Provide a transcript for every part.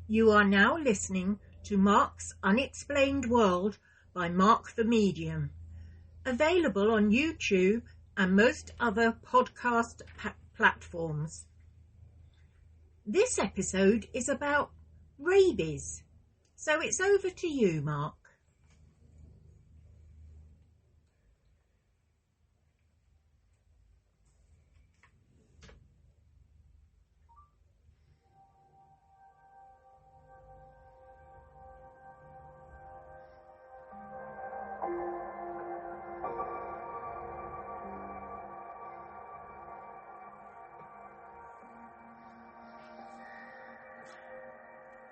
You are now listening to Mark's Unexplained World by Mark the Medium, available on YouTube and most other podcast platforms. This episode is about rabies, so it's over to you, Mark.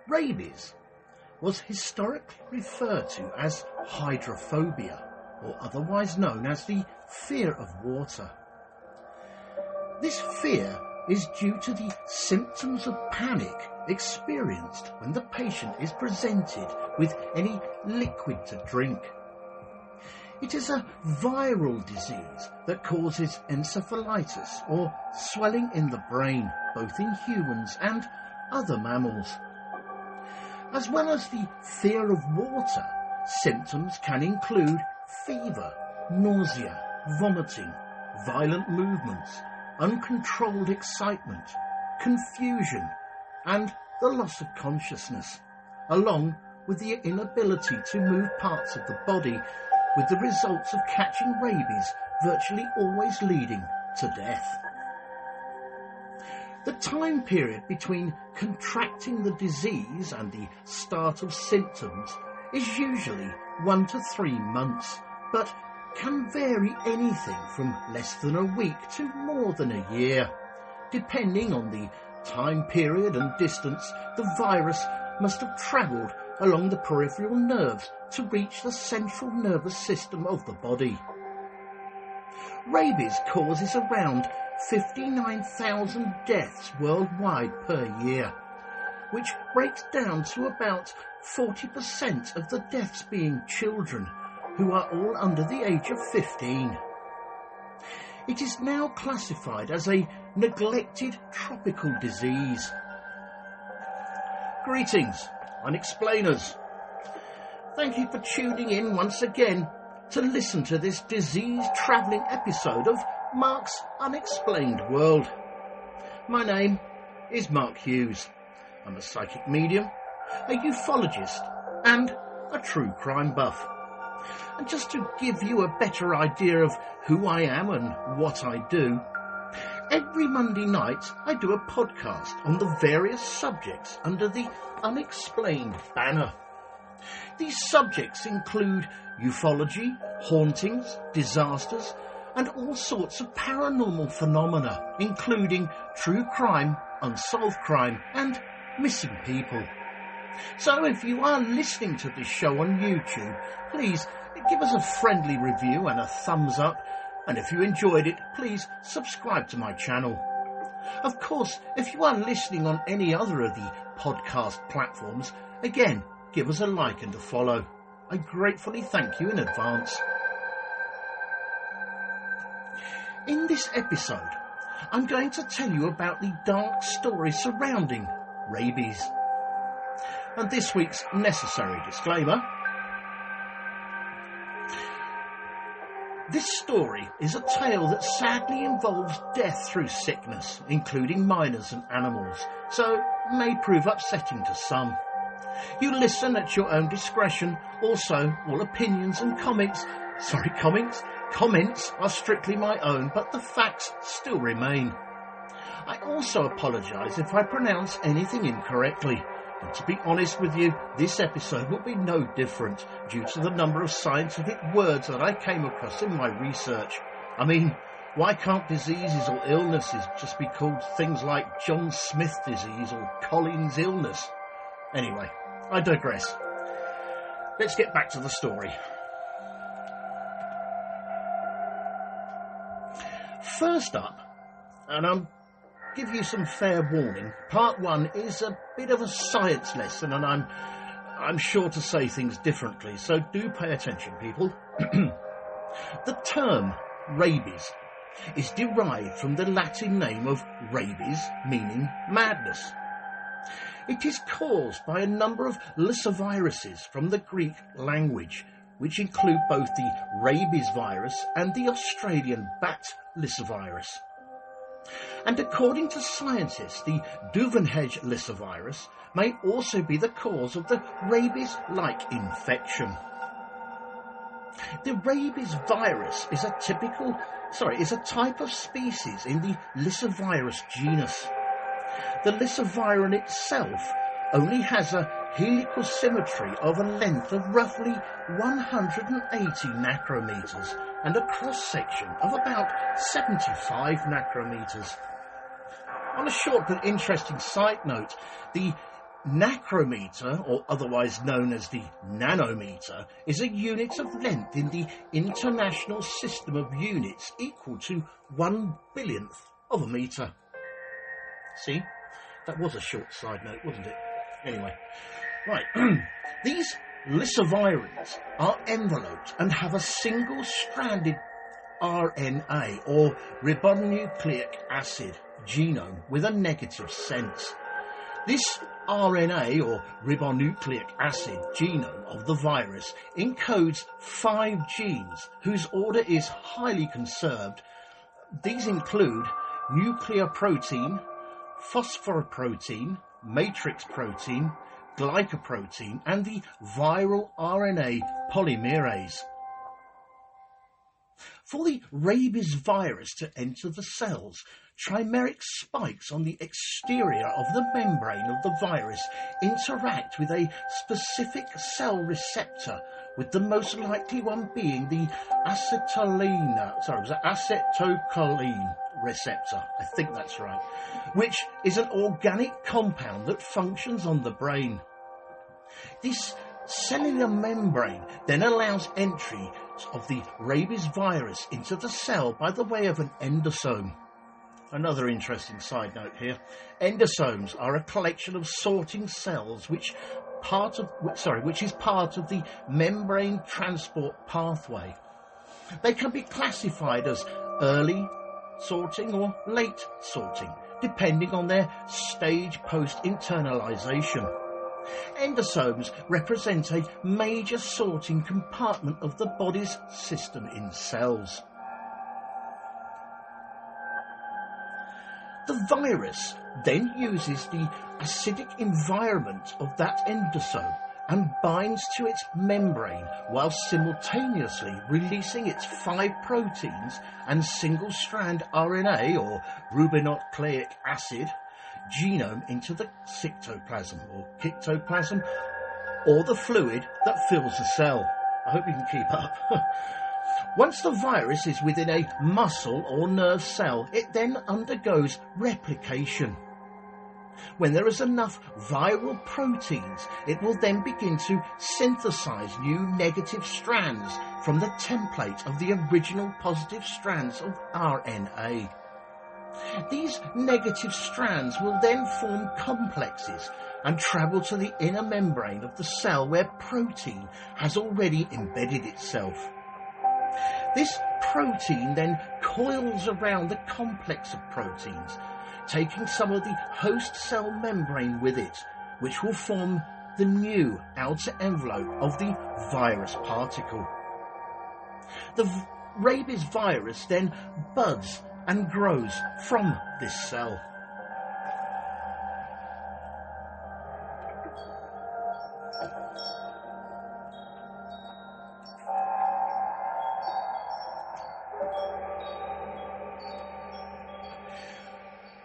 Rabies was historically referred to as hydrophobia, or otherwise known as the fear of water. This fear is due to the symptoms of panic experienced when the patient is presented with any liquid to drink. It is a viral disease that causes encephalitis, or swelling in the brain, both in humans and other mammals. As well as the fear of water, symptoms can include fever, nausea, vomiting, violent movements, uncontrolled excitement, confusion, and the loss of consciousness, along with the inability to move parts of the body, with the results of catching rabies virtually always leading to death. The time period between contracting the disease and the start of symptoms is usually 1 to 3 months, but can vary anything from less than a week to more than a year, depending on the time period and distance the virus must have travelled along the peripheral nerves to reach the central nervous system of the body. Rabies causes around 59,000 deaths worldwide per year, which breaks down to about 40% of the deaths being children, who are all under the age of 15. It is now classified as a neglected tropical disease. Greetings, Unexplainers. Thank you for tuning in once again to listen to this disease-travelling episode of Mark's Unexplained World. My name is Mark Hughes. I'm a psychic medium, a ufologist, and a true crime buff. And just to give you a better idea of who I am and what I do, every Monday night I do a podcast on the various subjects under the Unexplained banner. These subjects include ufology, hauntings, disasters, and all sorts of paranormal phenomena, including true crime, unsolved crime, and missing people. So if you are listening to this show on YouTube, please give us a friendly review and a thumbs up, and if you enjoyed it, please subscribe to my channel. Of course, if you are listening on any other of the podcast platforms, again, give us a like and a follow. I gratefully thank you in advance. In this episode, I'm going to tell you about the dark story surrounding rabies. And this week's necessary disclaimer. This story is a tale that sadly involves death through sickness, including minors and animals, so may prove upsetting to some. You listen at your own discretion. Also, all opinions and comments are strictly my own, but the facts still remain. I also apologise if I pronounce anything incorrectly. And to be honest with you, this episode will be no different due to the number of scientific words that I came across in my research. I mean, why can't diseases or illnesses just be called things like John Smith disease or Collins illness? Anyway, I digress. Let's get back to the story. First up, and I'll give you some fair warning, part 1 is a bit of a science lesson, and I'm sure to say things differently, so do pay attention, people. The term rabies is derived from the Latin name of rabies, meaning madness. It is caused by a number of lyssaviruses from the Greek language, which include both the rabies virus and the Australian bat lyssavirus. And according to scientists, the Duvenhage lyssavirus may also be the cause of the rabies-like infection. The rabies virus is a type of species in the lyssavirus genus. The lyssaviron itself only has a helical symmetry of a length of roughly 180 nacrometers and a cross-section of about 75 nacrometers. On a short but interesting side note, the nacrometer, or otherwise known as the nanometer, is a unit of length in the international system of units equal to 1/1000th of a metre. See? That was a short side note, wasn't it? Anyway, right. These lyssavirons are enveloped and have a single-stranded RNA, or ribonucleic acid, genome with a negative sense. This RNA, or ribonucleic acid, genome of the virus encodes 5 genes whose order is highly conserved. These include nuclear protein, phosphoroprotein, matrix protein, glycoprotein, and the viral RNA polymerase. For the rabies virus to enter the cells, trimeric spikes on the exterior of the membrane of the virus interact with a specific cell receptor, with the most likely one being the acetylcholine receptor, I think that's right, which is an organic compound that functions on the brain. This cellular membrane then allows entry of the rabies virus into the cell by the way of an endosome. Another interesting side note here. Endosomes are a collection of sorting cells which is part of the membrane transport pathway. They can be classified as early sorting or late sorting, depending on their stage post-internalization. Endosomes represent a major sorting compartment of the body's system in cells. The virus then uses the acidic environment of that endosome and binds to its membrane while simultaneously releasing its 5 proteins and single-strand RNA, or ribonucleic acid, genome into the cytoplasm or cytoplasm, or the fluid that fills the cell. I hope you can keep up. Once the virus is within a muscle or nerve cell, it then undergoes replication. When there is enough viral proteins, it will then begin to synthesize new negative strands from the template of the original positive strands of RNA. These negative strands will then form complexes and travel to the inner membrane of the cell where protein has already embedded itself. This protein then coils around the complex of proteins, taking some of the host cell membrane with it, which will form the new outer envelope of the virus particle. The rabies virus then buds and grows from this cell.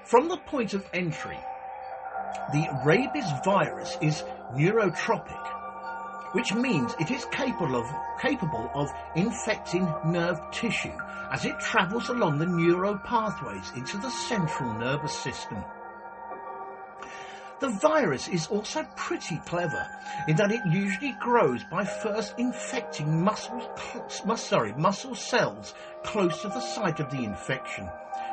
From the point of entry, the rabies virus is neurotropic, which means it is capable of infecting nerve tissue as it travels along the neural pathways into the central nervous system. The virus is also pretty clever in that it usually grows by first infecting muscle cells close to the site of the infection,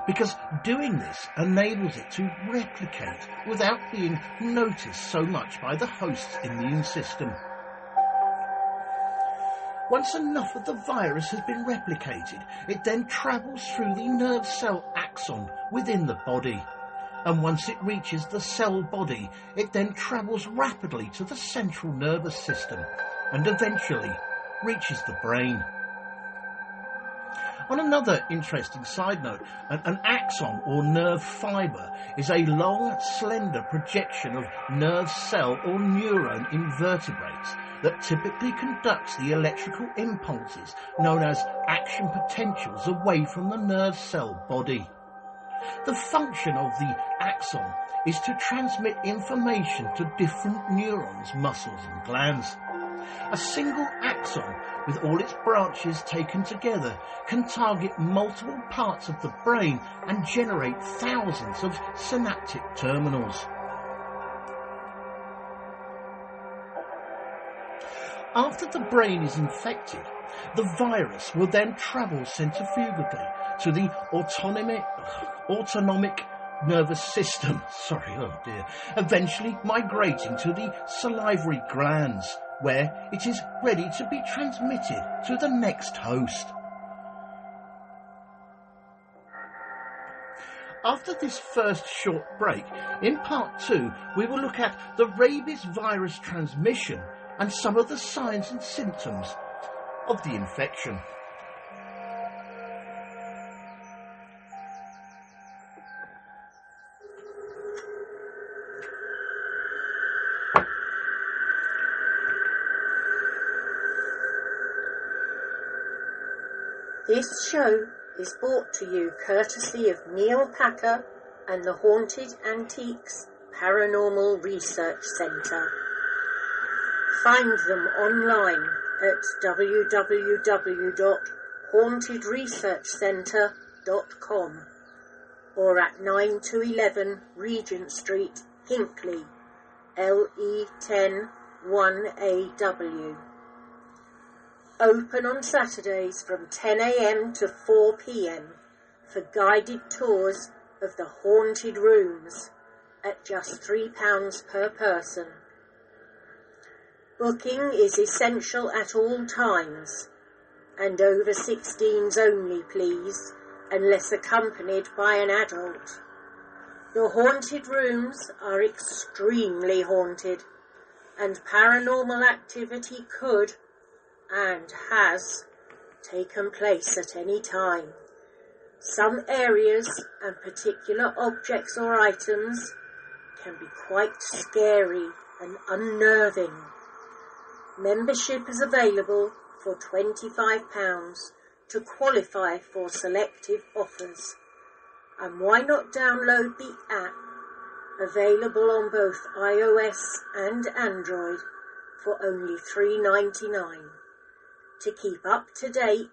because doing this enables it to replicate without being noticed so much by the host's immune system. Once enough of the virus has been replicated, it then travels through the nerve cell axon within the body, and once it reaches the cell body, it then travels rapidly to the central nervous system and eventually reaches the brain. On another interesting side note, an axon or nerve fibre is a long, slender projection of nerve cell or neuron in vertebrates that typically conducts the electrical impulses known as action potentials away from the nerve cell body. The function of the axon is to transmit information to different neurons, muscles and glands. A single axon, with all its branches taken together, can target multiple parts of the brain and generate thousands of synaptic terminals. After the brain is infected, the virus will then travel centrifugally to the autonomic nervous system, eventually migrating to the salivary glands, where it is ready to be transmitted to the next host. After this first short break, in part 2, we will look at the rabies virus transmission and some of the signs and symptoms of the infection. This show is brought to you courtesy of Neil Packer and the Haunted Antiques Paranormal Research Centre. Find them online at www.hauntedresearchcentre.com or at 9 to 11 Regent Street, Hinckley, LE10 1AW. Open on Saturdays from 10 a.m. to 4 p.m. for guided tours of the haunted rooms at just £3 per person. Booking is essential at all times, and over 16s only, please, unless accompanied by an adult. The haunted rooms are extremely haunted, and paranormal activity could and has taken place at any time. Some areas and particular objects or items can be quite scary and unnerving. Membership is available for £25 to qualify for selective offers. And why not download the app, available on both iOS and Android, for only $3.99. to keep up to date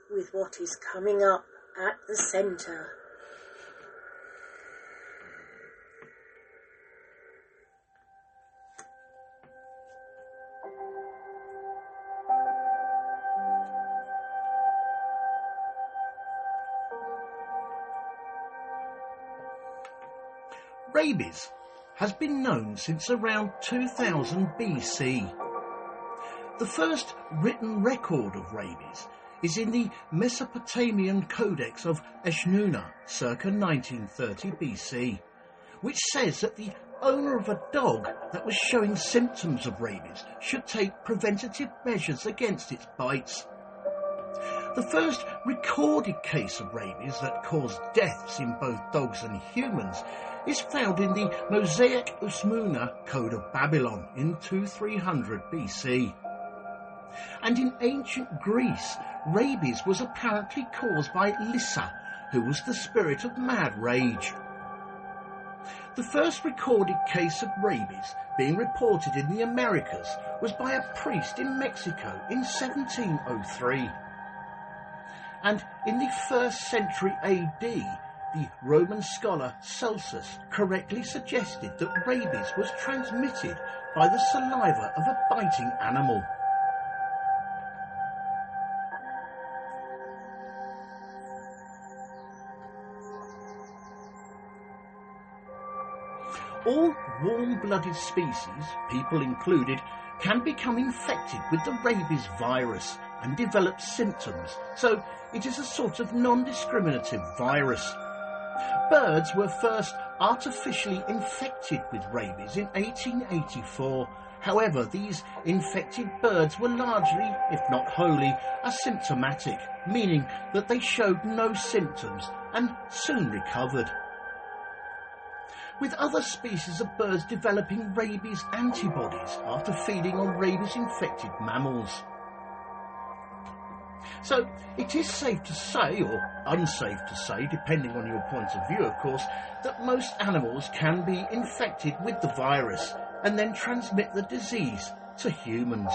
with what is coming up at the centre. Rabies has been known since around 2000 BC. The first written record of rabies is in the Mesopotamian Codex of Eshnunna, circa 1930 BC, which says that the owner of a dog that was showing symptoms of rabies should take preventative measures against its bites. The first recorded case of rabies that caused deaths in both dogs and humans is found in the Mosaic Usmuna Code of Babylon in 2300 BC. And in ancient Greece, rabies was apparently caused by Lyssa, who was the spirit of mad rage. The first recorded case of rabies being reported in the Americas was by a priest in Mexico in 1703. And in the 1st century AD, the Roman scholar Celsus correctly suggested that rabies was transmitted by the saliva of a biting animal. All warm-blooded species, people included, can become infected with the rabies virus and develop symptoms, so it is a sort of non-discriminative virus. Birds were first artificially infected with rabies in 1884. However, these infected birds were largely, if not wholly, asymptomatic, meaning that they showed no symptoms and soon recovered, with other species of birds developing rabies antibodies after feeding on rabies-infected mammals. So it is safe to say, or unsafe to say, depending on your point of view of course, that most animals can be infected with the virus and then transmit the disease to humans.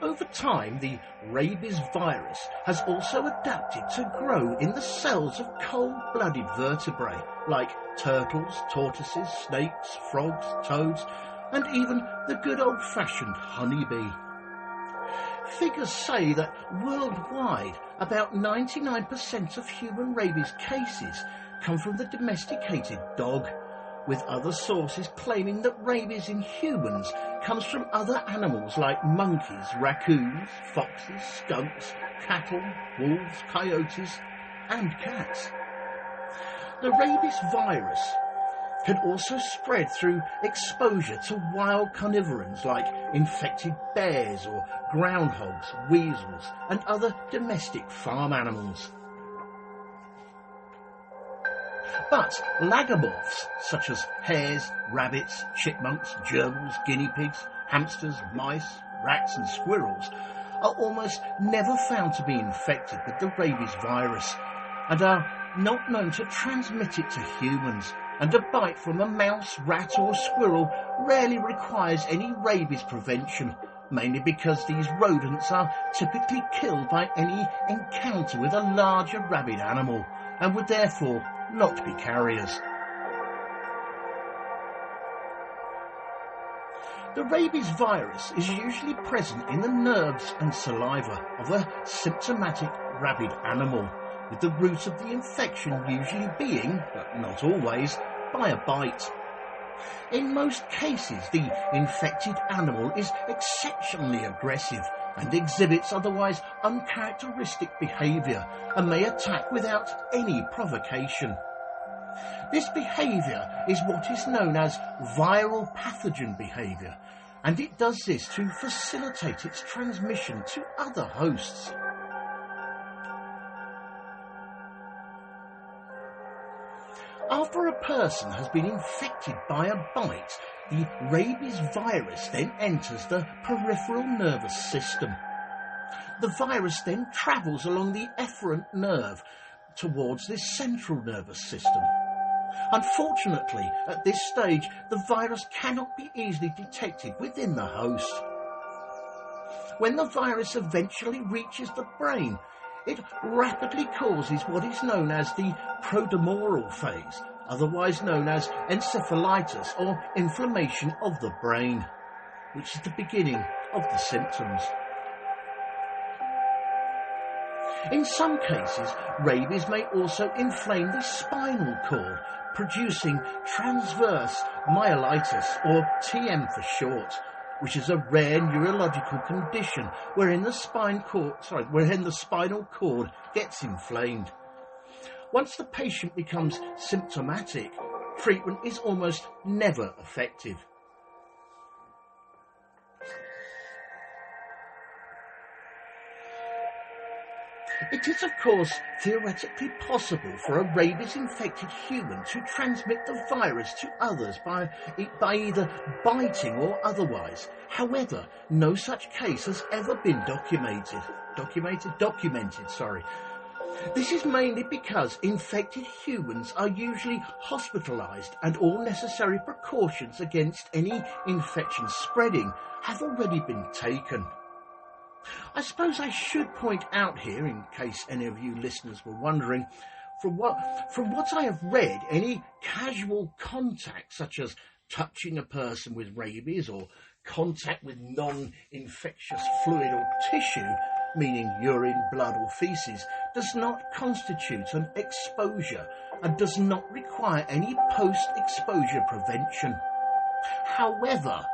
Over time, the rabies virus has also adapted to grow in the cells of cold-blooded vertebrae like turtles, tortoises, snakes, frogs, toads, and even the good old-fashioned honeybee. Figures say that worldwide, about 99% of human rabies cases come from the domesticated dog, with other sources claiming that rabies in humans comes from other animals like monkeys, raccoons, foxes, skunks, cattle, wolves, coyotes, and cats. The rabies virus can also spread through exposure to wild carnivores like infected bears or groundhogs, weasels, and other domestic farm animals. But lagomorphs such as hares, rabbits, chipmunks, gerbils, guinea pigs, hamsters, mice, rats and squirrels are almost never found to be infected with the rabies virus and are not known to transmit it to humans, and a bite from a mouse, rat or squirrel rarely requires any rabies prevention, mainly because these rodents are typically killed by any encounter with a larger rabid animal and would therefore not be carriers. The rabies virus is usually present in the nerves and saliva of a symptomatic rabid animal, with the root of the infection usually being, but not always, by a bite. In most cases, the infected animal is exceptionally aggressive and exhibits otherwise uncharacteristic behaviour and may attack without any provocation. This behaviour is what is known as viral pathogen behaviour, and it does this to facilitate its transmission to other hosts. After a person has been infected by a bite, the rabies virus then enters the peripheral nervous system. The virus then travels along the efferent nerve towards this central nervous system. Unfortunately, at this stage, the virus cannot be easily detected within the host. When the virus eventually reaches the brain, it rapidly causes what is known as the prodromal phase, otherwise known as encephalitis or inflammation of the brain, which is the beginning of the symptoms. In some cases, rabies may also inflame the spinal cord, producing transverse myelitis, or TM for short, which is a rare neurological condition wherein the spinal cord gets inflamed. Once the patient becomes symptomatic, treatment is almost never effective. It is, of course, theoretically possible for a rabies-infected human to transmit the virus to others by either biting or otherwise. However, no such case has ever been documented. This is mainly because infected humans are usually hospitalised and all necessary precautions against any infection spreading have already been taken. I suppose I should point out here, in case any of you listeners were wondering, from what I have read, any casual contact, such as touching a person with rabies or contact with non-infectious fluid or tissue, meaning urine, blood or faeces, does not constitute an exposure and does not require any post-exposure prevention. However,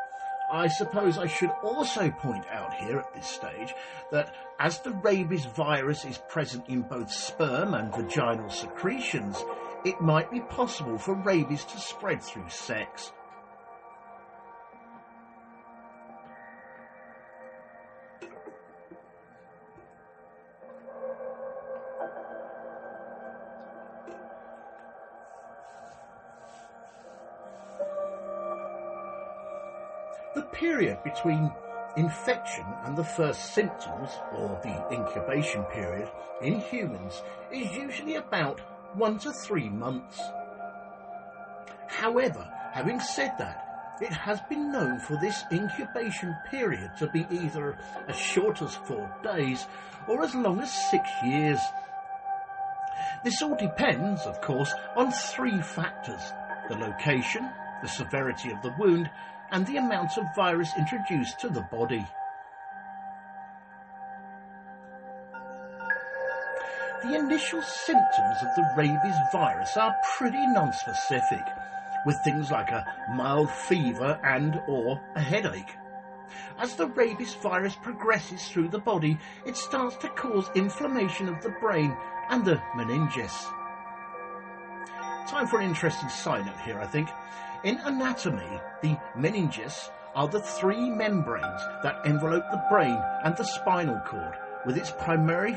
I suppose I should also point out here at this stage that as the rabies virus is present in both sperm and vaginal secretions, it might be possible for rabies to spread through sex. The period between infection and the first symptoms, or the incubation period, in humans is usually about 1 to 3 months. However, having said that, it has been known for this incubation period to be either as short as 4 days or as long as 6 years. This all depends, of course, on 3 factors: the location, the severity of the wound, and the amount of virus introduced to the body. The initial symptoms of the rabies virus are pretty non-specific, with things like a mild fever and/or a headache. As the rabies virus progresses through the body, it starts to cause inflammation of the brain and the meninges. Time for an interesting side note here, I think. In anatomy, the meninges are the 3 membranes that envelope the brain and the spinal cord, with its primary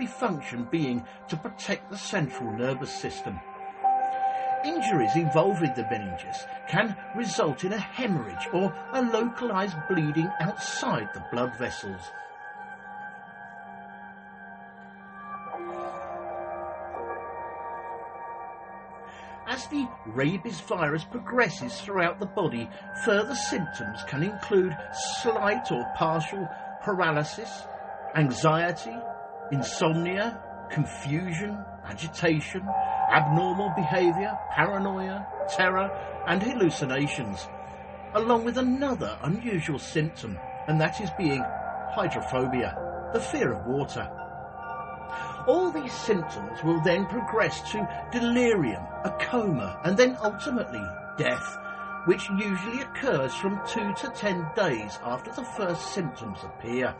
function being to protect the central nervous system. Injuries involving the meninges can result in a hemorrhage or a localized bleeding outside the blood vessels. As the rabies virus progresses throughout the body, further symptoms can include slight or partial paralysis, anxiety, insomnia, confusion, agitation, abnormal behaviour, paranoia, terror, and hallucinations, along with another unusual symptom, and that is being hydrophobia, the fear of water. All these symptoms will then progress to delirium, a coma, and then ultimately death, which usually occurs from 2 to 10 days after the first symptoms appear.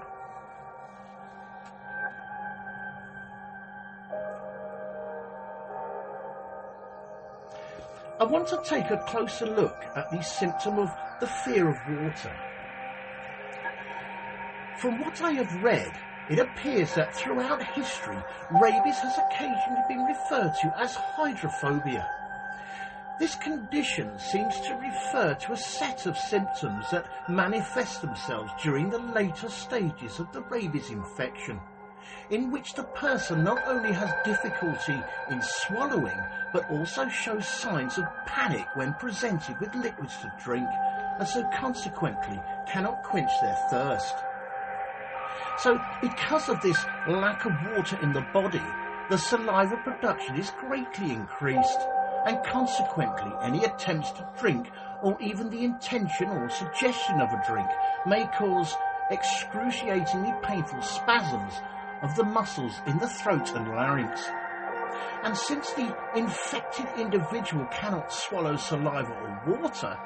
I want to take a closer look at the symptom of the fear of water. From what I have read, it appears that throughout history, rabies has occasionally been referred to as hydrophobia. This condition seems to refer to a set of symptoms that manifest themselves during the later stages of the rabies infection, in which the person not only has difficulty in swallowing, but also shows signs of panic when presented with liquids to drink, and so consequently cannot quench their thirst. So, because of this lack of water in the body, the saliva production is greatly increased, and consequently any attempts to drink, or even the intention or suggestion of a drink, may cause excruciatingly painful spasms of the muscles in the throat and larynx. And since the infected individual cannot swallow saliva or water,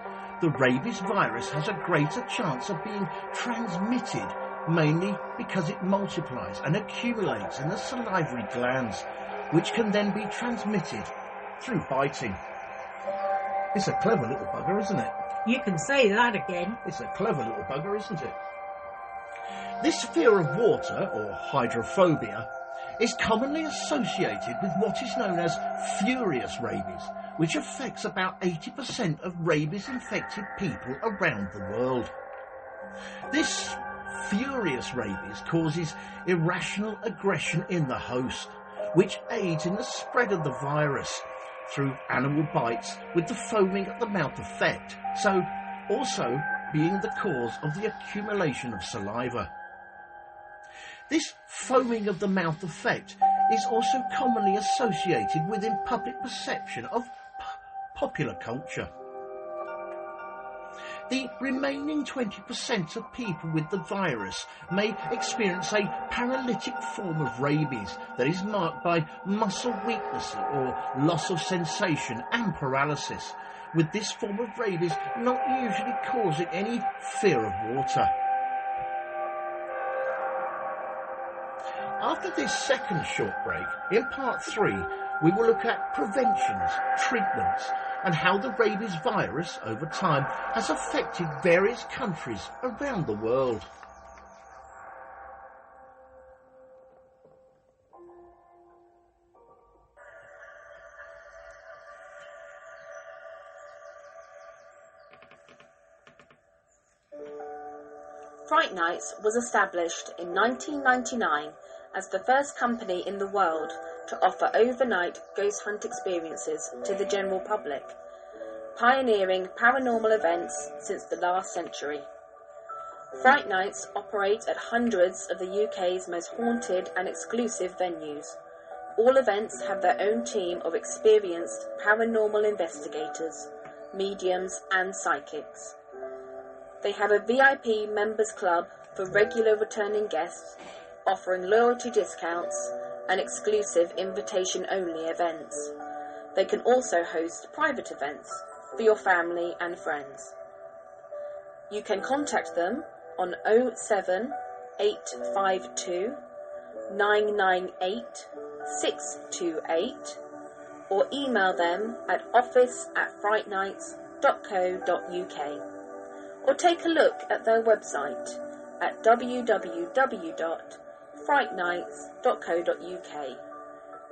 the rabies virus has a greater chance of being transmitted, mainly because it multiplies and accumulates in the salivary glands, which can then be transmitted through biting. It's a clever little bugger, isn't it? You can say that again. It's a clever little bugger, isn't it? This fear of water, or hydrophobia, is commonly associated with what is known as furious rabies, which affects about 80% of rabies-infected people around the world. This furious rabies causes irrational aggression in the host, which aids in the spread of the virus through animal bites, with the foaming at the mouth effect, so also being the cause of the accumulation of saliva. This foaming of the mouth effect is also commonly associated within public perception of popular culture. The remaining 20% of people with the virus may experience a paralytic form of rabies that is marked by muscle weakness or loss of sensation and paralysis, with this form of rabies not usually causing any fear of water. After this second short break, in part 3, we will look at preventions, treatments, and how the rabies virus over time has affected various countries around the world. Fright Nights was established in 1999 as the first company in the world to offer overnight ghost hunt experiences to the general public, pioneering paranormal events since the last century. Fright Nights operate at hundreds of the UK's most haunted and exclusive venues. All events have their own team of experienced paranormal investigators, mediums and psychics. They have a VIP members club for regular returning guests, offering loyalty discounts and exclusive invitation-only events. They can also host private events for your family and friends. You can contact them on 07 852 998 628 or email them at office@frightnights.co.uk, or take a look at their website at www.frightnights.co.uk,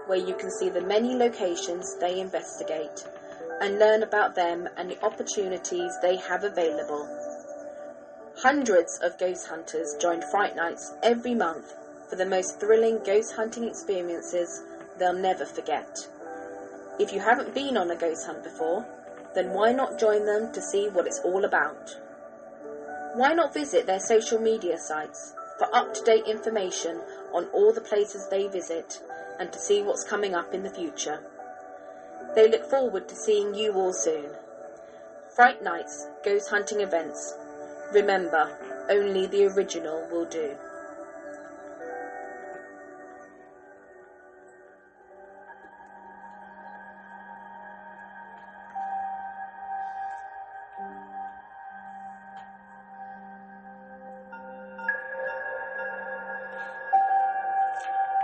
where you can see the many locations they investigate and learn about them and the opportunities they have available. Hundreds of ghost hunters join Fright Nights every month for the most thrilling ghost hunting experiences they'll never forget. If you haven't been on a ghost hunt before, then why not join them to see what it's all about? Why not visit their social media sites for up-to-date information on all the places they visit and to see what's coming up in the future? They look forward to seeing you all soon. Fright Nights Ghost Hunting Events. Remember, only the original will do.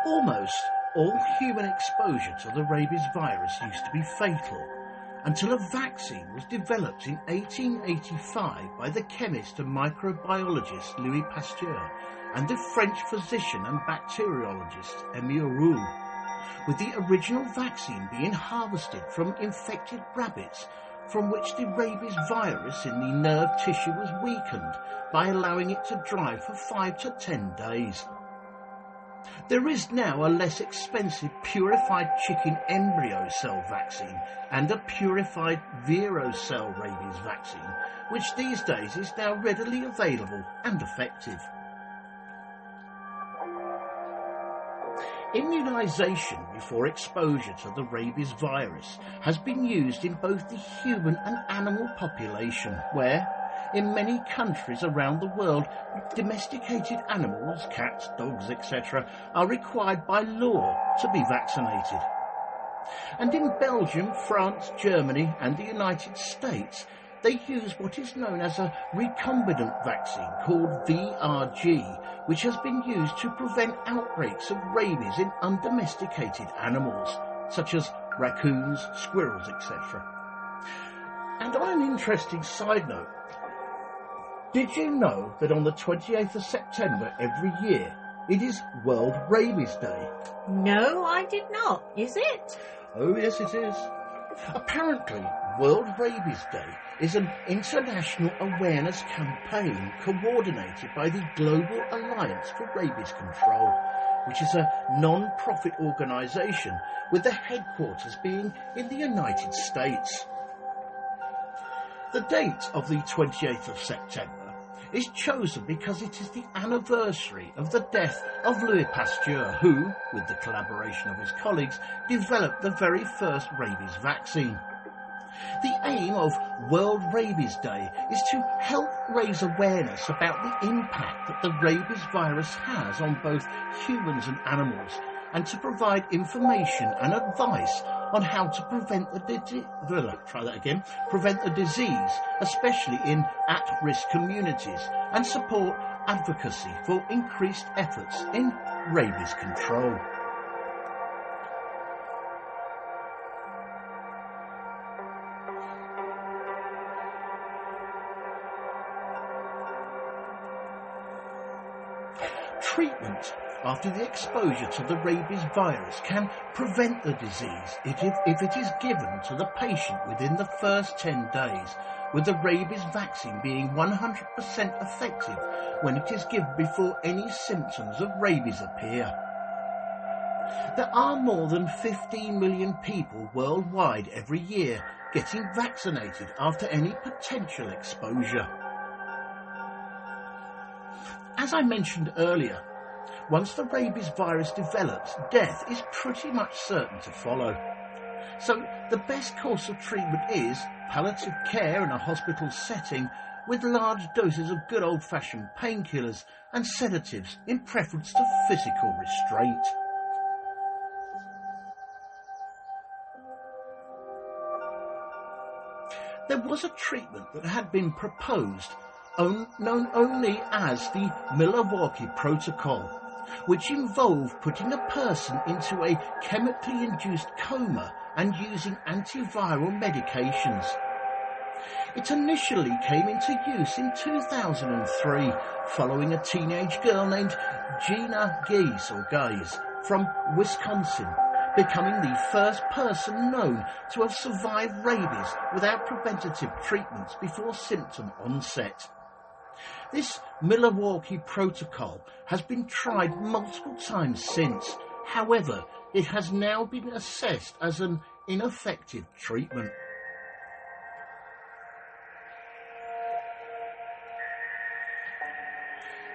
Almost all human exposure to the rabies virus used to be fatal, until a vaccine was developed in 1885 by the chemist and microbiologist Louis Pasteur and the French physician and bacteriologist Émile Roux, with the original vaccine being harvested from infected rabbits from which the rabies virus in the nerve tissue was weakened by allowing it to dry for 5 to 10 days. There is now a less expensive purified chicken embryo cell vaccine and a purified Vero cell rabies vaccine, which these days is now readily available and effective. Immunisation before exposure to the rabies virus has been used in both the human and animal population, where, in many countries around the world, domesticated animals, cats, dogs, etc., are required by law to be vaccinated. And in Belgium, France, Germany and the United States, they use what is known as a recombinant vaccine called VRG, which has been used to prevent outbreaks of rabies in undomesticated animals, such as raccoons, squirrels, etc. And on an interesting side note, did you know that on the 28th of September every year it is World Rabies Day? No, I did not. Is it? Oh yes, it is. Apparently, World Rabies Day is an international awareness campaign coordinated by the Global Alliance for Rabies Control, which is a non-profit organisation with the headquarters being in the United States. The date of the 28th of September is chosen because it is the anniversary of the death of Louis Pasteur, who, with the collaboration of his colleagues, developed the very first rabies vaccine. The aim of World Rabies Day is to help raise awareness about the impact that the rabies virus has on both humans and animals, and to provide information and advice on how to prevent the disease, especially in at-risk communities, and support advocacy for increased efforts in rabies control. Treatment after the exposure to the rabies virus can prevent the disease if it is given to the patient within the first 10 days, with the rabies vaccine being 100% effective when it is given before any symptoms of rabies appear. There are more than 15 million people worldwide every year getting vaccinated after any potential exposure. As I mentioned earlier, once the rabies virus develops, death is pretty much certain to follow. So the best course of treatment is palliative care in a hospital setting with large doses of good old-fashioned painkillers and sedatives in preference to physical restraint. There was a treatment that had been proposed, known only as the Milwaukee Protocol, which involved putting a person into a chemically induced coma and using antiviral medications. It initially came into use in 2003 following a teenage girl named Gina Gaze from Wisconsin becoming the first person known to have survived rabies without preventative treatments before symptom onset. This Milwaukee Protocol has been tried multiple times since. However, it has now been assessed as an ineffective treatment.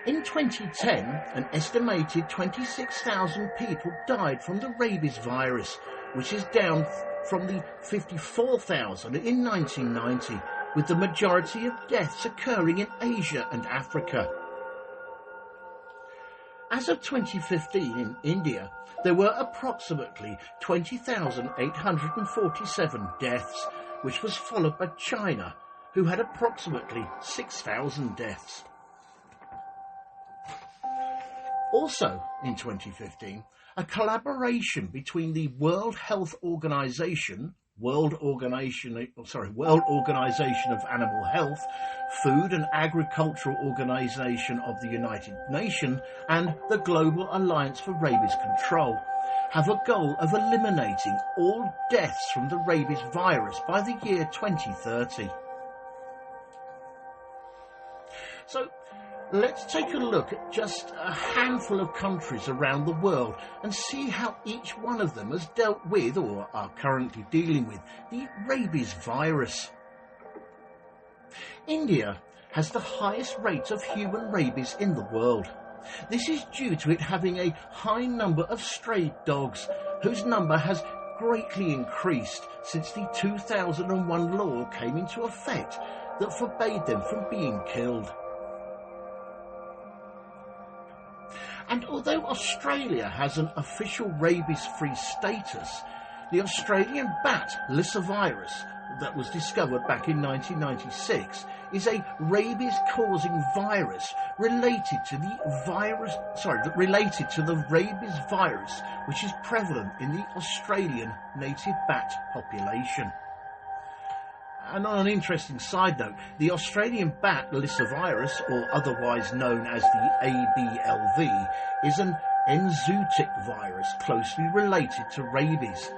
In 2010, an estimated 26,000 people died from the rabies virus, which is down from the 54,000 in 1990, with the majority of deaths occurring in Asia and Africa. As of 2015 in India, there were approximately 20,847 deaths, which was followed by China, who had approximately 6,000 deaths. Also in 2015, a collaboration between the World Organization of Animal Health, Food and Agricultural Organization of the United Nations, and the Global Alliance for Rabies Control have a goal of eliminating all deaths from the rabies virus by the year 2030. So, let's take a look at just a handful of countries around the world and see how each one of them has dealt with, or are currently dealing with, the rabies virus. India has the highest rate of human rabies in the world. This is due to it having a high number of stray dogs, whose number has greatly increased since the 2001 law came into effect that forbade them from being killed. And although Australia has an official rabies-free status, the Australian bat lyssavirus that was discovered back in 1996 is a rabies-causing virus related to the rabies virus, which is prevalent in the Australian native bat population. And on an interesting side note, the Australian bat lyssavirus, or otherwise known as the ABLV, is an enzootic virus closely related to rabies.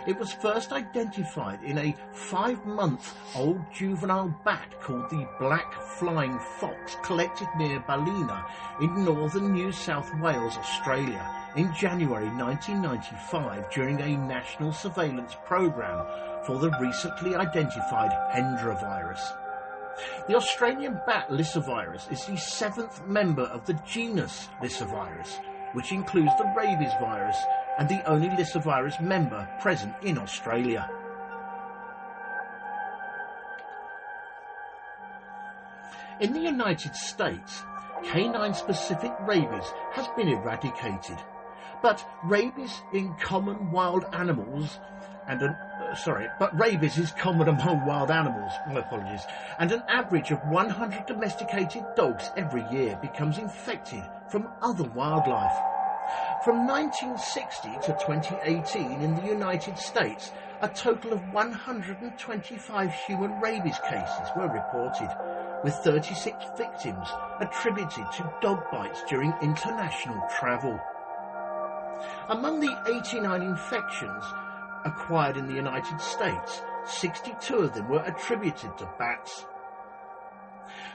It was first identified in a 5-month-old juvenile bat called the black flying fox collected near Ballina in northern New South Wales, Australia, in January 1995 during a national surveillance programme for the recently identified Hendra virus. The Australian bat lyssavirus is the 7th member of the genus Lyssavirus, which includes the rabies virus and the only lyssavirus member present in Australia. In the United States, canine-specific rabies has been eradicated, But rabies in common wild animals rabies is common among wild animals, my apologies, and an average of 100 domesticated dogs every year becomes infected from other wildlife. From 1960 to 2018 in the United States, a total of 125 human rabies cases were reported, with 36 victims attributed to dog bites during international travel. Among the 89 infections acquired in the United States, 62 of them were attributed to bats.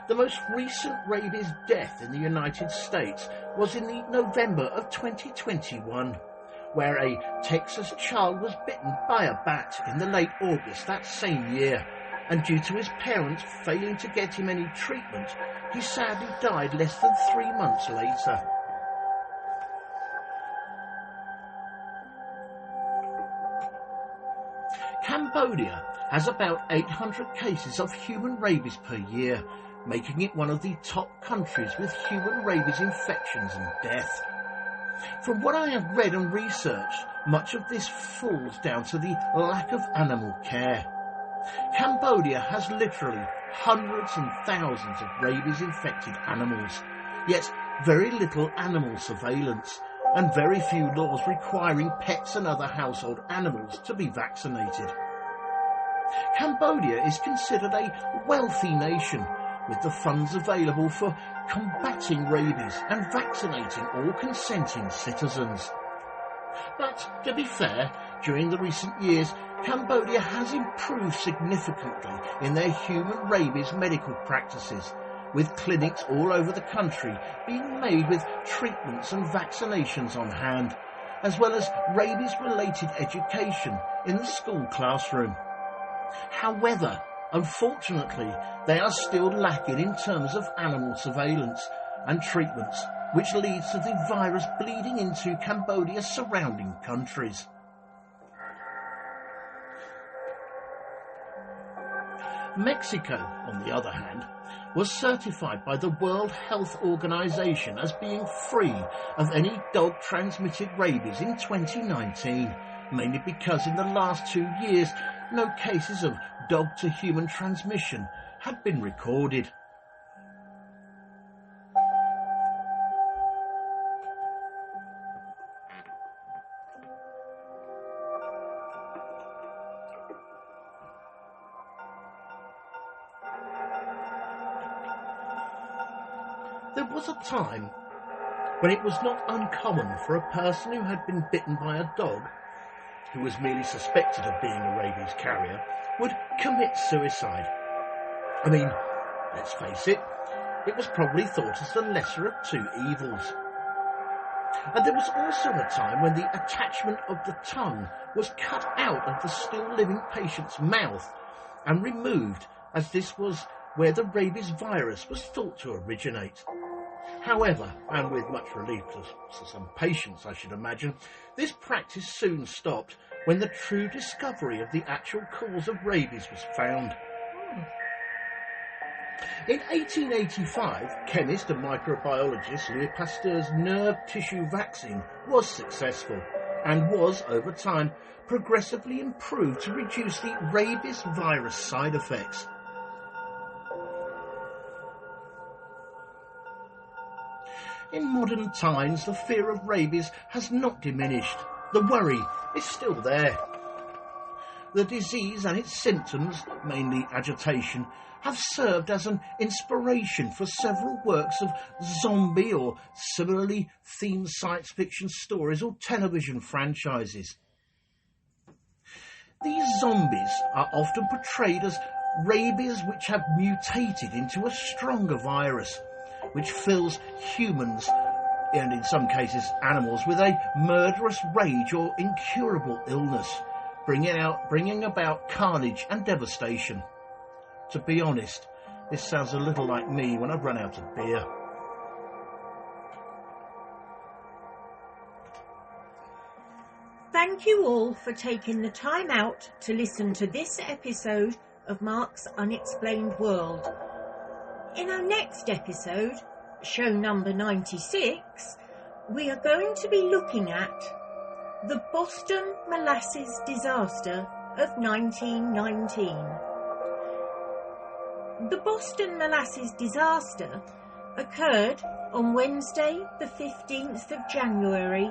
The most recent rabies death in the United States was in the November of 2021, where a Texas child was bitten by a bat in the late August that same year, and due to his parents failing to get him any treatment, he sadly died less than 3 months later. Cambodia has about 800 cases of human rabies per year, making it one of the top countries with human rabies infections and death. From what I have read and researched, much of this falls down to the lack of animal care. Cambodia has literally hundreds and thousands of rabies-infected animals, yet very little animal surveillance, and very few laws requiring pets and other household animals to be vaccinated. Cambodia is considered a wealthy nation, with the funds available for combating rabies and vaccinating all consenting citizens. But, to be fair, during the recent years, Cambodia has improved significantly in their human rabies medical practices, with clinics all over the country being made with treatments and vaccinations on hand, as well as rabies-related education in the school classroom. However, unfortunately, they are still lacking in terms of animal surveillance and treatments, which leads to the virus bleeding into Cambodia's surrounding countries. Mexico, on the other hand, was certified by the World Health Organization as being free of any dog-transmitted rabies in 2019, mainly because in the last 2 years no cases of dog-to-human transmission had been recorded. There was a time when it was not uncommon for a person who had been bitten by a dog, who was merely suspected of being a rabies carrier, would commit suicide. I mean, let's face it, it was probably thought as the lesser of two evils. And there was also a time when the attachment of the tongue was cut out of the still living patient's mouth and removed, as this was where the rabies virus was thought to originate. However, and with much relief to some patients I should imagine, this practice soon stopped when the true discovery of the actual cause of rabies was found. In 1885, chemist and microbiologist Louis Pasteur's nerve tissue vaccine was successful and was, over time, progressively improved to reduce the rabies virus side effects. In modern times, the fear of rabies has not diminished. The worry is still there. The disease and its symptoms, mainly agitation, have served as an inspiration for several works of zombie or similarly themed science fiction stories or television franchises. These zombies are often portrayed as rabies which have mutated into a stronger virus, which fills humans, and in some cases animals, with a murderous rage or incurable illness, bringing about carnage and devastation. To be honest, this sounds a little like me when I've run out of beer. Thank you all for taking the time out to listen to this episode of Mark's Unexplained World. In our next episode, show number 96, we are going to be looking at the Boston molasses disaster of 1919. The Boston molasses disaster occurred on Wednesday the 15th of January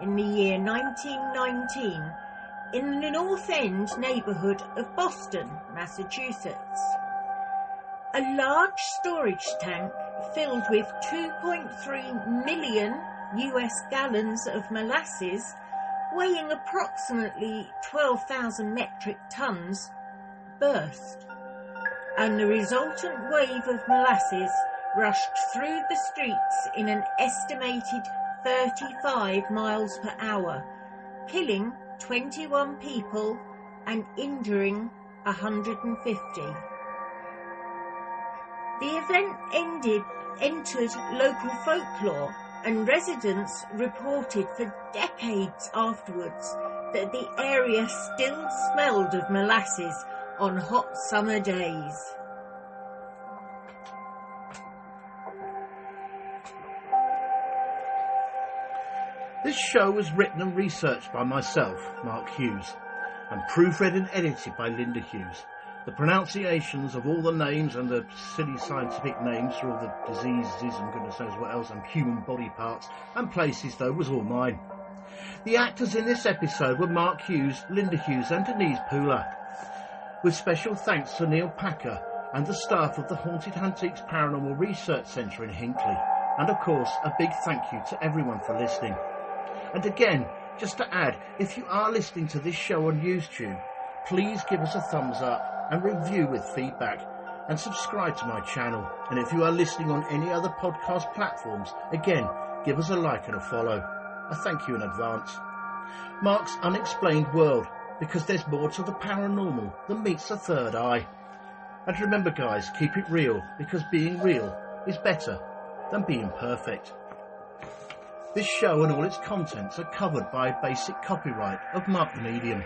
in the year 1919 in the North End neighbourhood of Boston, Massachusetts. A large storage tank filled with 2.3 million US gallons of molasses, weighing approximately 12,000 metric tons, burst, and the resultant wave of molasses rushed through the streets in an estimated 35 miles per hour, killing 21 people and injuring 150. The event entered local folklore, and residents reported for decades afterwards that the area still smelled of molasses on hot summer days. This show was written and researched by myself, Mark Hughes, and proofread and edited by Linda Hughes. The pronunciations of all the names and the silly scientific names for all the diseases and goodness knows what else and human body parts and places, though, was all mine. The actors in this episode were Mark Hughes, Linda Hughes and Denise Poolar, with special thanks to Neil Packer and the staff of the Haunted Antiques Paranormal Research Centre in Hinckley, and of course a big thank you to everyone for listening. And again, just to add, if you are listening to this show on YouTube, please give us a thumbs up and review with feedback, and subscribe to my channel. And if you are listening on any other podcast platforms, again, give us a like and a follow. I thank you in advance. Mark's Unexplained World, because there's more to the paranormal than meets the third eye. And remember guys, keep it real, because being real is better than being perfect. This show and all its contents are covered by basic copyright of Mark the Medium.